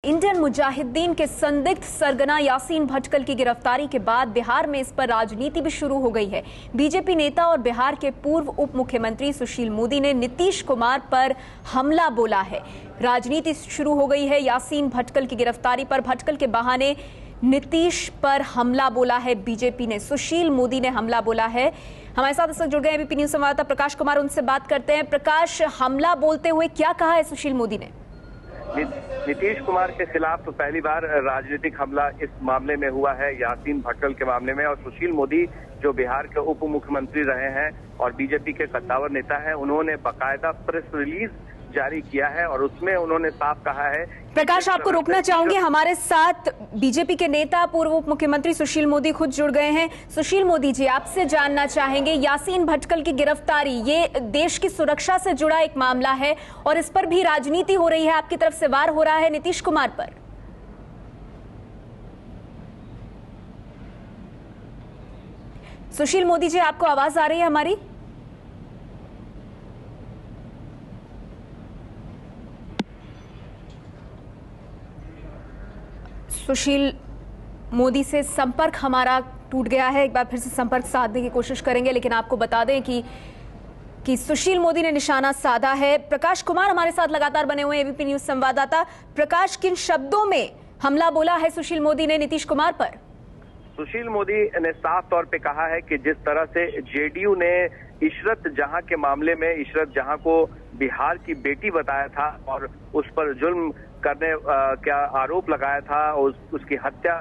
Indian Mujahideen के संदिग्ध सरगना यासीन भटकल की गिरफ्तारी के बाद बिहार में इस पर राजनीति भी शुरू हो गई है। बीजेपी नेता और बिहार के पूर्व उप मुख्यमंत्री सुशील मोदी ने नीतीश कुमार पर हमला बोला है। राजनीति शुरू हो गई है यासीन भटकल की गिरफ्तारी पर। भटकल के बहाने नीतीश पर हमला बोला है बीजेपी ने, सुशील मोदी ने हमला बोला है। हमारे साथ इस वक्त जुड़ गए एबीपी न्यूज संवाददाता प्रकाश कुमार, उनसे बात करते हैं। प्रकाश, हमला बोलते हुए क्या कहा है सुशील मोदी ने? नीतीश कुमार के खिलाफ तो पहली बार राजनीतिक हमला इस मामले में हुआ है, यासीन भटकल के मामले में। और सुशील मोदी जो बिहार के उप मुख्यमंत्री रहे हैं और बीजेपी के कद्दावर नेता हैं, उन्होंने बाकायदा प्रेस रिलीज जारी किया है और उसमें उन्होंने साफ कहा है। प्रकाश, आपको रोकना चाहूंगी, हमारे साथ बीजेपी के नेता पूर्व उप मुख्यमंत्री सुशील मोदी खुद जुड़ गए हैं। सुशील मोदी जी, आपसे जानना चाहेंगे, यासीन भटकल की गिरफ्तारी ये देश की सुरक्षा से जुड़ा एक मामला है और इस पर भी राजनीति हो रही है, आपकी तरफ से वार हो रहा है नीतीश कुमार पर। सुशील मोदी जी, आपको आवाज आ रही है हमारी? सुशील मोदी से संपर्क हमारा टूट गया है। एक बार फिर से संपर्क साधने की कोशिश करेंगे, लेकिन आपको बता दें कि सुशील मोदी ने निशाना साधा है। प्रकाश कुमार हमारे साथ लगातार बने हुए एबीपी न्यूज संवाददाता। प्रकाश, किन शब्दों में हमला बोला है सुशील मोदी ने नीतीश कुमार पर? सुशील मोदी ने साफ तौर पे कहा है कि जिस तरह से जेडीयू ने इशरत जहां के मामले में इशरत जहां को बिहार की बेटी बताया था और उस पर जुल्म करने का आरोप लगाया था, उसकी हत्या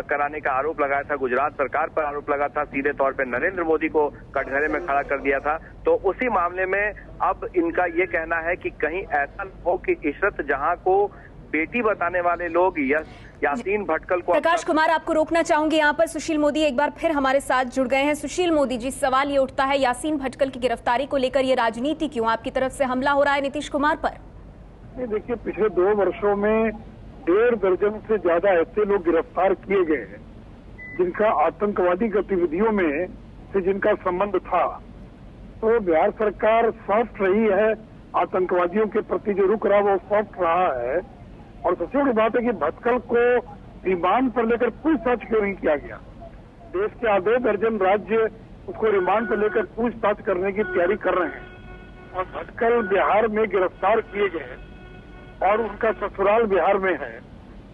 कराने का आरोप लगाया था, गुजरात सरकार पर आरोप लगा था, सीधे तौर पे नरेंद्र मोदी को कटघरे में खड़ा कर दिया था। तो उसी मामले में अब इनका ये कहना है कि कहीं ऐसा न हो कि इशरत जहां को बेटी बताने वाले लोग यासीन भटकल को। प्रकाश कुमार, आपको रोकना चाहूंगी यहाँ पर। सुशील मोदी एक बार फिर हमारे साथ जुड़ गए हैं। सुशील मोदी जी, सवाल ये उठता है, यासीन भटकल की गिरफ्तारी को लेकर ये राजनीति क्यों? आपकी तरफ से हमला हो रहा है नीतीश कुमार पर? देखिए, पिछले 2 वर्षों में 1.5 दर्जन से ज्यादा ऐसे लोग गिरफ्तार किए गए हैं जिनका आतंकवादी गतिविधियों में से जिनका संबंध था। तो बिहार सरकार सॉफ्ट रही है, आतंकवादियों के प्रति जो रुख रहा वो सॉफ्ट रहा है। और सबसे बड़ी बात है कि भटकल को रिमांड पर लेकर पूछताछ क्यों नहीं किया गया? देश के 2.5 दर्जन राज्य उसको रिमांड पर लेकर पूछताछ करने की तैयारी कर रहे हैं और भटकल बिहार में गिरफ्तार किए गए और उनका ससुराल बिहार में है।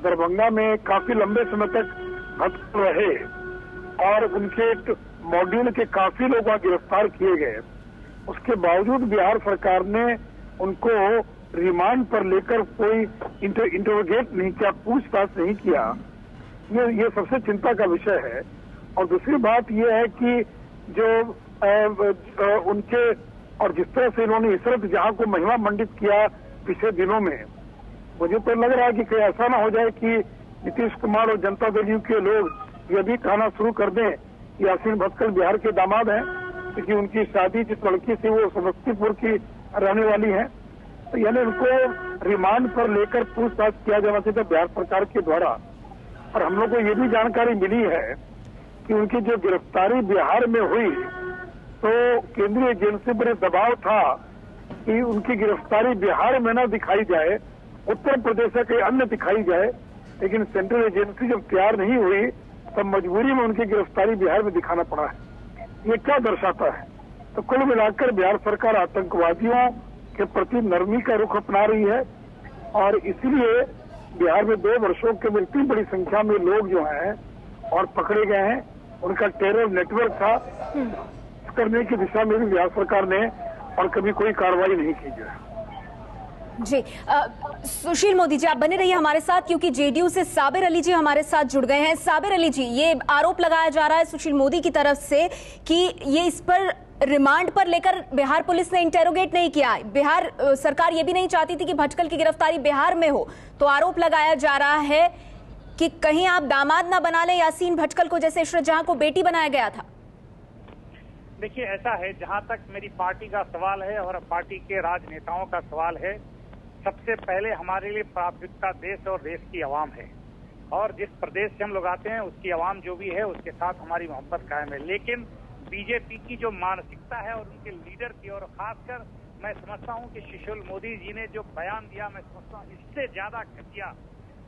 दरभंगा में काफी लंबे समय तक भटकल रहे और उनके मॉड्यूल के काफी लोग वहां गिरफ्तार किए गए। उसके बावजूद बिहार सरकार ने उनको रिमांड पर लेकर कोई इंटरोगेट नहीं किया, पूछताछ नहीं किया। ये सबसे चिंता का विषय है। और दूसरी बात यह है कि जो उनके और जिस तरह से इन्होंने इशरत जहां को महिमा मंडित किया पिछले दिनों में, मुझे तो लग रहा है कि कहीं ऐसा ना हो जाए कि नीतीश कुमार और जनता दल यू के लोग ये भी कहना शुरू कर दें कि यासीन भटकल बिहार के दामाद हैं, क्योंकि उनकी शादी जिस लड़की से वो समस्तीपुर की रहने वाली है। तो यानी उनको रिमांड पर लेकर पूछताछ किया जाना चाहिए बिहार सरकार के द्वारा। और हम लोग को ये भी जानकारी मिली है कि उनकी जो गिरफ्तारी बिहार में हुई तो केंद्रीय एजेंसी पर दबाव था कि उनकी गिरफ्तारी बिहार में न दिखाई जाए, उत्तर प्रदेश या कहीं अन्य दिखाई जाए। लेकिन सेंट्रल एजेंसी जब तैयार नहीं हुई तब मजबूरी में उनकी गिरफ्तारी बिहार में दिखाना पड़ा है। ये क्या दर्शाता है? तो कुल मिलाकर बिहार सरकार आतंकवादियों के प्रति नरमी का रुख अपना रही है और इसीलिए बिहार में 2 वर्षों के में इतनी बड़ी संख्या में लोग जो हैं और पकड़े गए हैं, उनका टेरर नेटवर्क था, करने की दिशा में भी बिहार सरकार ने और कभी कोई कार्रवाई नहीं की है। जी, सुशील मोदी जी, आप बने रहिए हमारे साथ, क्योंकि जेडीयू से साबिर अली जी हमारे साथ जुड़ गए हैं। साबिर अली जी, ये आरोप लगाया जा रहा है सुशील मोदी की तरफ से कि ये इस पर रिमांड पर लेकर बिहार पुलिस ने इंटेरोगेट नहीं किया। बिहार सरकार ये भी नहीं चाहती थी कि भटकल की गिरफ्तारी बिहार में हो। तो आरोप लगाया जा रहा है कि कहीं आप दामाद ना बना लें यासीन भटकल को, जैसे इशरत जहां को बेटी बनाया गया था। देखिए, ऐसा है, जहां तक मेरी पार्टी का सवाल है और पार्टी के राजनेताओं का सवाल है, सबसे पहले हमारे लिए प्राथमिकता देश और देश की आवाम है। और जिस प्रदेश से हम लोग आते हैं उसकी आवाम जो भी है उसके साथ हमारी मोहब्बत कायम है। लेकिन बीजेपी की जो मानसिकता है और उनके लीडर की, और खासकर मैं समझता हूं कि सुशील मोदी जी ने जो बयान दिया, मैं समझता हूं इससे ज्यादा घटिया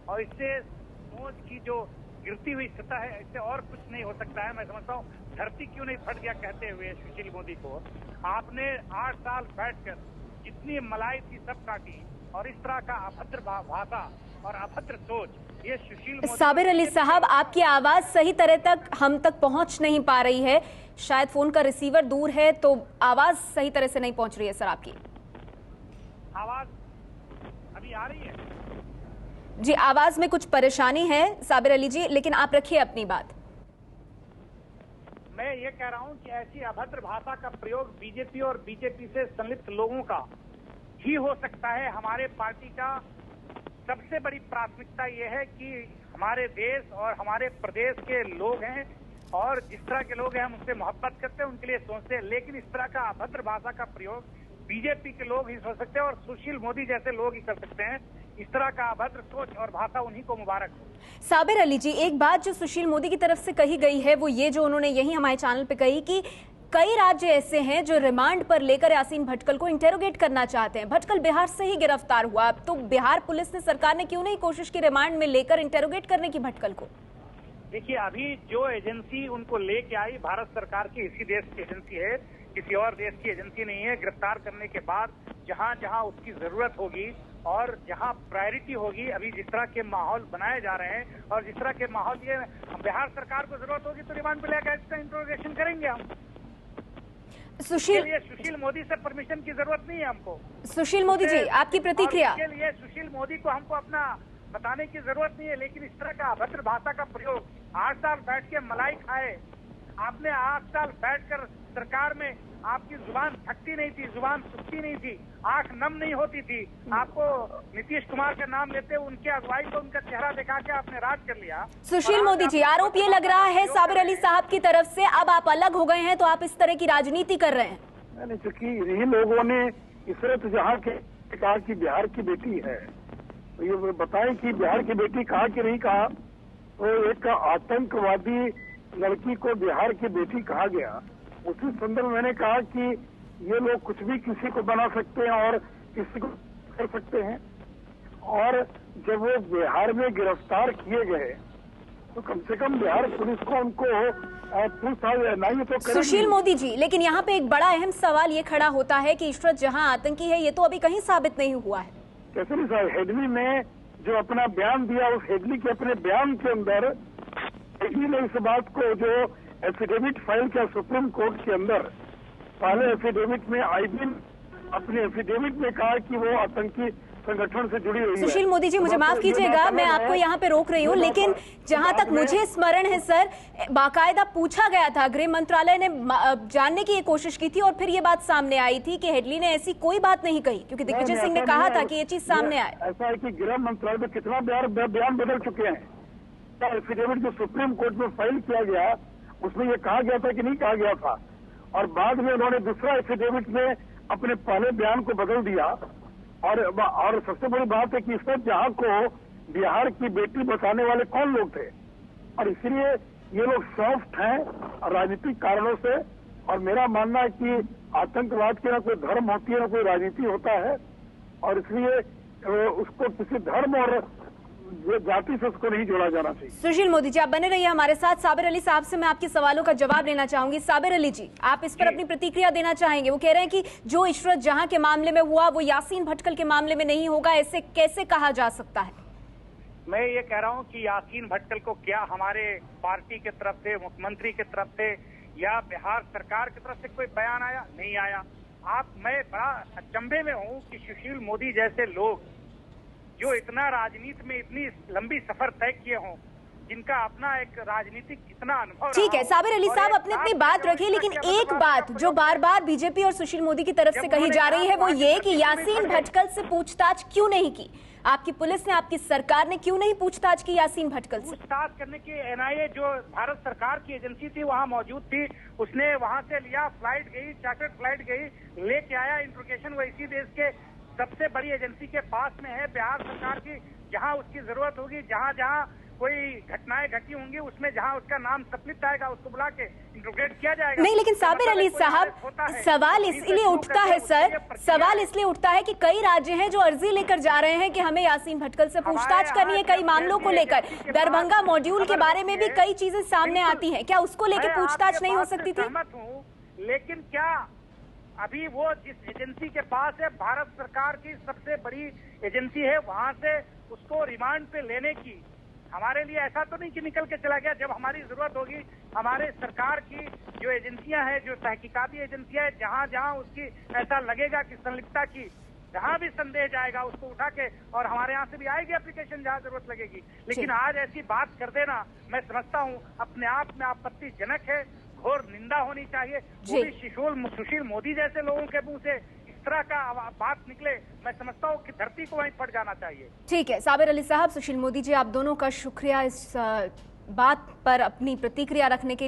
और इससे सोच की जो गिरती हुई सतह है, इससे और कुछ नहीं हो सकता है। मैं समझता हूँ धरती क्यों नहीं फट गया कहते हुए सुशील मोदी को आपने 8 साल बैठकर जितनी मलाई थी सब काटी, और इस तरह का अभद्र भाषा और अभद्र सोच ये सुशील मोदी। साबिर अली साहब, आपकी आवाज सही तरह तक हम तक पहुंच नहीं पा रही है, शायद फोन का रिसीवर दूर है तो आवाज सही तरह से नहीं पहुंच रही है। सर आपकी आवाज अभी आ रही है? जी, आवाज में कुछ परेशानी है साबिर अली जी, लेकिन आप रखिए अपनी बात। मैं ये कह रहा हूं कि ऐसी अभद्र भाषा का प्रयोग बीजेपी और बीजेपी से संलिप्त लोगों का ही हो सकता है। हमारे पार्टी का सबसे बड़ी प्राथमिकता ये है कि हमारे देश और हमारे प्रदेश के लोग हैं, और जिस तरह के लोग हैं हम उससे मोहब्बत करते हैं, उनके लिए सोचते हैं। लेकिन इस तरह का अभद्र भाषा का प्रयोग बीजेपी के लोग ही सोच सकते हैं और सुशील मोदी जैसे लोग ही कर सकते हैं। इस तरह का अभद्र सोच और भाषा उन्हीं को मुबारक हो। साबिर अली जी, एक बात जो सुशील मोदी की तरफ से कही गई है वो ये, जो उन्होंने यही हमारे चैनल पे कही कि कई राज्य ऐसे हैं जो रिमांड पर लेकर यासीन भटकल को इंटेरोगेट करना चाहते हैं। भटकल बिहार से ही गिरफ्तार हुआ, तो बिहार पुलिस ने, सरकार ने क्यों नहीं कोशिश की रिमांड में लेकर इंटेरोगेट करने की भटकल को? देखिए, अभी जो एजेंसी उनको लेके आई भारत सरकार की इसी देश की एजेंसी है, किसी और देश की एजेंसी नहीं है। गिरफ्तार करने के बाद जहां जहां उसकी जरूरत होगी और जहां प्रायोरिटी होगी, अभी जिस तरह के माहौल बनाए जा रहे हैं और जिस तरह के माहौल ये बिहार सरकार को जरूरत होगी तो रिमांड पे लेकर इसका इंट्रोगेशन करेंगे हम। सुशील मोदी से परमिशन की जरूरत नहीं है हमको। सुशील मोदी जी, आपकी प्रतिक्रिया? इसके लिए सुशील मोदी को हमको अपना बताने की जरूरत नहीं है, लेकिन इस तरह का अभद्र भाषा का प्रयोग, 8 साल बैठ के मलाई खाए आपने, 8 साल बैठकर सरकार में आपकी जुबान थकती नहीं थी, जुबान सुखती नहीं थी, आंख नम नहीं होती थी। आपको नीतीश कुमार का नाम लेते उनके अगुवाई को उनका चेहरा दिखा के आपने राज कर लिया। सुशील मोदी जी, आरोप ये लग रहा है साबिर अली साहब की तरफ से, अब आप अलग हो गए हैं तो आप इस तरह की राजनीति कर रहे हैं। नहीं, चूंकि इन्हीं लोगों ने इशरत जहां के कहा कि बिहार की बेटी है, तो ये बताएं कि बिहार की बेटी कहा कि नहीं कहा। तो एक आतंकवादी लड़की को बिहार की बेटी कहा गया। उसी संदर्भ में मैंने कहा कि ये लोग कुछ भी किसी को बना सकते हैं और किसी को कर सकते हैं, और जब वो बिहार में गिरफ्तार किए गए तो कम से कम बिहार पुलिस को उनको पूछताछ नहीं तो करेगी। सुशील मोदी जी, लेकिन यहाँ पे एक बड़ा अहम सवाल ये खड़ा होता है कि इशरत जहां आतंकी है, ये तो अभी कहीं साबित नहीं हुआ है। कैसे नहीं साहब, हेडली ने जो अपना बयान दिया, उस हेडली के अपने बयान के अंदर हेडली ने इस बात को जो एफिडेविट फाइल किया सुप्रीम कोर्ट के अंदर, पहले एफिडेविट में आईबी अपने एफिडेविट में कहा कि वो आतंकी संगठन से जुड़ी हुई है। सुशील मोदी जी, मुझे माफ कीजिएगा, मैं आपको यहाँ पे रोक रही हूँ, लेकिन जहाँ तक मुझे स्मरण है सर, बाकायदा पूछा गया था, गृह मंत्रालय ने जानने की कोशिश की थी और फिर ये बात सामने आई थी कि हेडली ने ऐसी कोई बात नहीं कही, क्योंकि दिग्विजय सिंह ने कहा था कि ये चीज सामने आए। ऐसा है कि गृह मंत्रालय में कितना बयान बदल चुके हैं। एफिडेविट जो सुप्रीम कोर्ट में फाइल किया गया उसमें ये कहा गया था कि नहीं कहा गया था, और बाद में उन्होंने दूसरा एफिडेविट में अपने पहले बयान को बदल दिया। और सबसे बड़ी बात है कि इशरत जहां को बिहार की बेटी बचाने वाले कौन लोग थे, और इसलिए ये लोग सॉफ्ट हैं राजनीतिक कारणों से। और मेरा मानना है कि आतंकवाद की ना कोई धर्म होती है ना कोई राजनीति होता है, और इसलिए उसको किसी धर्म और जाति से उसको नहीं जोड़ा जाना चाहिए। सुशील मोदी जी, आप बने रहिए हमारे साथ। साबिर अली साहब से मैं आपके सवालों का जवाब लेना चाहूंगी। साबिर अली जी, आप इस पर अपनी प्रतिक्रिया देना चाहेंगे? वो कह रहे हैं कि जो इशरत जहां के मामले में हुआ वो यासीन भटकल के मामले में नहीं होगा, ऐसे कैसे कहा जा सकता है? मैं ये कह रहा हूँ कि यासीन भटकल को क्या हमारे पार्टी की तरफ से, मुख्यमंत्री की तरफ से या बिहार सरकार की तरफ से कोई बयान आया? नहीं आया। मैं बड़ा अचंभे में हूँ कि सुशील मोदी जैसे लोग जो इतना राजनीति में इतनी लंबी सफर तय किए हों, जिनका अपना एक राजनीतिक इतना अनुभव। ठीक है साबिर अली साहब, अपनी बात रखिए, लेकिन एक बात जो बार बार बीजेपी और सुशील मोदी की तरफ से कही जा रही है वो ये कि यासीन भटकल से पूछताछ क्यों नहीं की? आपकी पुलिस ने, आपकी सरकार ने क्यों नहीं पूछताछ की यासीन भटकल से? पूछताछ करने की एनआईए जो भारत सरकार की एजेंसी थी वहाँ मौजूद थी, उसने वहाँ से लिया, फ्लाइट गई, चार्टर्ड फ्लाइट गई, लेके आया इंट्रोगेशन। वो इसी देश के सबसे बड़ी एजेंसी के पास में है, बिहार सरकार की, जहां उसकी जरूरत होगी, जहां जहां कोई घटनाएं घटी होंगी उसमें जहां उसका नाम सम्मिलित आएगा उसको बुला के इंट्रोगेट किया जाएगा। नहीं, लेकिन साबिर अली साहब, सवाल इसलिए उठता है सर, सवाल इसलिए उठता है कि कई राज्य हैं जो अर्जी लेकर जा रहे हैं कि हमें यासीन भटकल से पूछताछ करनी है कई मामलों को लेकर। दरभंगा मॉड्यूल के बारे में भी कई चीजें सामने आती हैं, क्या उसको लेकर पूछताछ नहीं हो सकती थी? सहमत हूं, लेकिन क्या अभी वो जिस एजेंसी के पास है, भारत सरकार की सबसे बड़ी एजेंसी है, वहां से उसको रिमांड पे लेने की हमारे लिए ऐसा तो नहीं कि निकल के चला गया। जब हमारी जरूरत होगी, हमारे सरकार की जो एजेंसियां हैं, जो तहकीकाती एजेंसियां हैं, जहां जहां उसकी ऐसा लगेगा कि संलिप्तता की, जहां भी संदेह जाएगा उसको उठा के, और हमारे यहाँ से भी आएगी एप्लीकेशन जहां जरूरत लगेगी। लेकिन आज ऐसी बात कर देना, मैं समझता हूँ अपने आप में आपत्तिजनक है, घोर निंदा होनी चाहिए। वो भी सुशील मोदी जैसे लोगों के मुंह से तरह का बात निकले, मैं समझता हूँ कि धरती को वहीं फट जाना चाहिए। ठीक है साबिर अली साहब, सुशील मोदी जी, आप दोनों का शुक्रिया इस बात पर अपनी प्रतिक्रिया रखने के लिए।